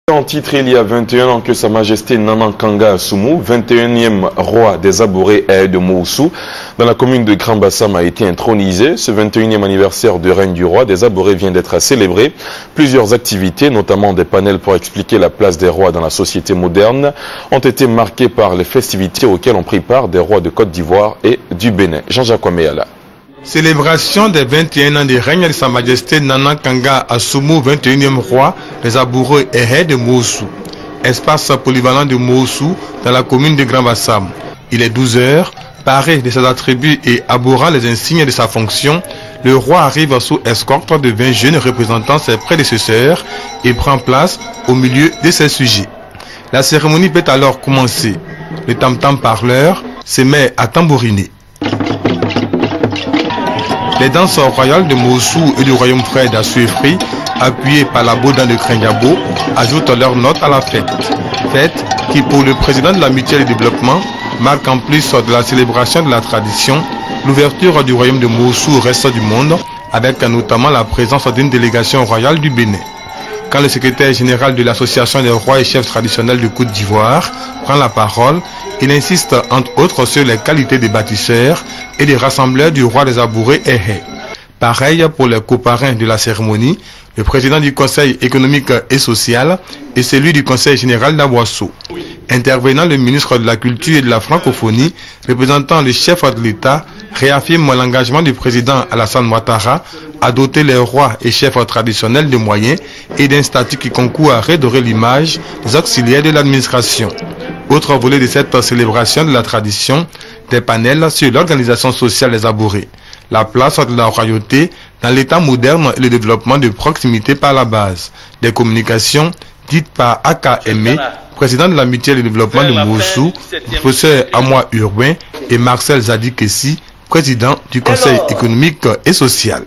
En titre, il y a 21 ans que Sa Majesté Nana Kanga Assoumou, 21e roi des Abouré et de Moussou, dans la commune de Grand Bassam a été intronisé. Ce 21e anniversaire de règne du roi des Abouré vient d'être célébré. Plusieurs activités, notamment des panels pour expliquer la place des rois dans la société moderne, ont été marquées par les festivités auxquelles ont pris part des rois de Côte d'Ivoire et du Bénin. Jean-Jacques Ouaméala. Célébration des 21 ans de règne de Sa Majesté Nana Kanga Assoumou, 21e roi des Abouré et de Moussou. Espace polyvalent de Moussou dans la commune de Grand Bassam. Il est 12 heures, paré de ses attributs et arborant les insignes de sa fonction, le roi arrive sous escorte de 20 jeunes représentant ses prédécesseurs et prend place au milieu de ses sujets. La cérémonie peut alors commencer. Le tam-tam parleur se met à tambouriner. Les danses royales de Moussou et du royaume frère d'Assuefri, appuyées par la Baudan de Krenjabo, ajoutent leur note à la fête. Fête qui, pour le président de la Mutuelle de développement, marque en plus de la célébration de la tradition, l'ouverture du royaume de Moussou au reste du monde, avec notamment la présence d'une délégation royale du Bénin. Quand le secrétaire général de l'association des rois et chefs traditionnels de Côte d'Ivoire prend la parole, il insiste entre autres sur les qualités des bâtisseurs et des rassembleurs du roi des Abouré et Hé. Pareil pour les coparrains de la cérémonie, le président du Conseil économique et social et celui du Conseil général d'Aboissou. Intervenant le ministre de la Culture et de la Francophonie, représentant le chef de l'État, réaffirme l'engagement du président Alassane Ouattara à doter les rois et chefs traditionnels de moyens et d'un statut qui concourt à redorer l'image des auxiliaires de l'administration. Autre volet de cette célébration de la tradition, des panels sur l'organisation sociale des Abouré, la place de la royauté dans l'état moderne et le développement de proximité par la base, des communications dites par AKM, président de la Mutuelle de développement de Moussou, professeur Amoa Urbain et Marcel Zadi Kessi, président du Conseil économique et social.